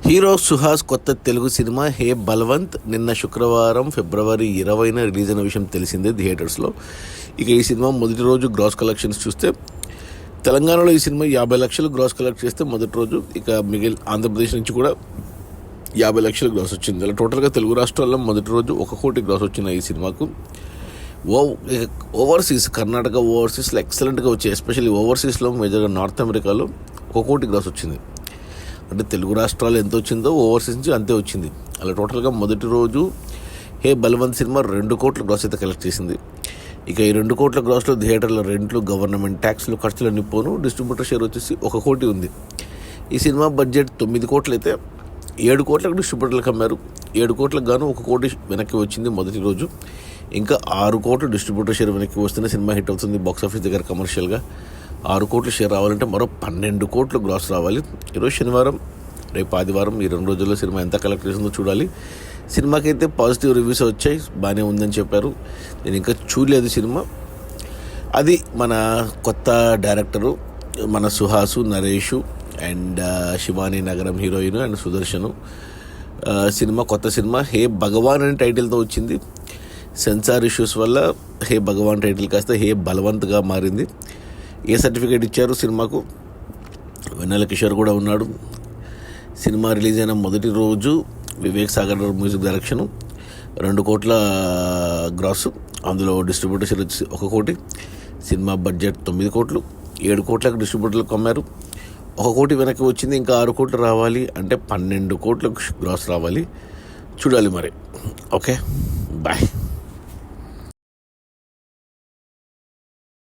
Hero Suhas కొత్త Telugu cinema హే బల్వంత్ నిన్న శుక్రవారం ఫిబ్రవరి 20న రిలీజ్ అయిన విషయం తెలిసిందే థియేటర్స్లో. ఇక ఈ సినిమా మొదటి రోజు గ్రాస్ కలెక్షన్స్ చూస్తే తెలంగాణలో ఈ సినిమా 50 లక్షలు గ్రాస్ కలెక్ట్ చేస్తే మొదటి రోజు, ఇక ఆంధ్రప్రదేశ్ నుంచి కూడా 50 లక్షలు గ్రాస్ వచ్చింది. అలా టోటల్గా తెలుగు రాష్ట్రాల్లో మొదటి రోజు 1 కోటి గ్రాస్ వచ్చిన ఈ సినిమాకు ఓవర్సీస్ కర్ణాటక ఓవర్సీస్లో ఎక్సలెంట్గా వచ్చాయి. ఎస్పెషల్లీ ఓవర్సీస్లో మేజర్గా నార్త్ అమెరికాలో 1 కోటి గ్రాస్ వచ్చింది. అంటే తెలుగు రాష్ట్రాలు ఎంత వచ్చిందో ఓవర్సీస్ నుంచి అంతే వచ్చింది. అలా టోటల్గా మొదటి రోజు హే బల్వంత్ సినిమా 2 కోట్ల గ్రాస్ అయితే కలెక్ట్ చేసింది. ఇక ఈ 2 కోట్ల గ్రాస్లో థియేటర్ల రెంట్లు, గవర్నమెంట్ ట్యాక్స్లు, ఖర్చులన్నీ పోను డిస్ట్రిబ్యూటర్ షేర్ వచ్చేసి 1 కోటి ఉంది. ఈ సినిమా బడ్జెట్ 9 కోట్లు అయితే 7 కోట్లకు డిస్ట్రిబ్యూటర్లకు అమ్మారు. 7 కోట్లకు గాను 1 కోటి వెనక్కి వచ్చింది మొదటి రోజు. ఇంకా 6 కోట్లు డిస్ట్రిబ్యూటర్ షేర్ వెనక్కి వస్తేనే సినిమా హిట్ అవుతుంది బాక్సాఫీస్ దగ్గర. కమర్షియల్గా 6 కోట్లు షేర్ రావాలంటే మరో 12 కోట్లు గ్రాస్ రావాలి. ఈరోజు శనివారం, రేపు ఆదివారం, ఈ 2 రోజుల్లో సినిమా ఎంత కలెక్ట్ చేసిందో చూడాలి. సినిమాకి అయితే పాజిటివ్ రివ్యూస్ వచ్చాయి, బాగానే ఉందని చెప్పారు. నేను ఇంకా చూడలేదు సినిమా. అది మన కొత్త డైరెక్టరు, మన సుహాసు, నరేషు అండ్ శివానీ నగరం హీరోయిన్ అండ్ సుదర్శను. సినిమా కొత్త సినిమా హే భగవాన్ అనే టైటిల్తో వచ్చింది. సెన్సార్ ఇష్యూస్ వల్ల హే భగవాన్ టైటిల్ కాస్త హే బలవంత్గా మారింది. ఏ సర్టిఫికేట్ ఇచ్చారు సినిమాకు? వెన్నెల కిషోర్ కూడా ఉన్నాడు. సినిమా రిలీజ్ అయిన మొదటి రోజు వివేక్ సాగర్ మ్యూజిక్ డైరెక్షను, 2 కోట్ల గ్రాసు. అందులో డిస్ట్రిబ్యూటర్ షేర్ వచ్చి 1 కోటి. సినిమా బడ్జెట్ 9 కోట్లు. 7 కోట్లకు డిస్ట్రిబ్యూటర్లకు అమ్మారు. 1 కోటి వెనక్కి వచ్చింది. ఇంకా 6 కోట్లు రావాలి అంటే 12 కోట్లకు గ్రాస్ రావాలి. చూడాలి మరి. Okay, bye.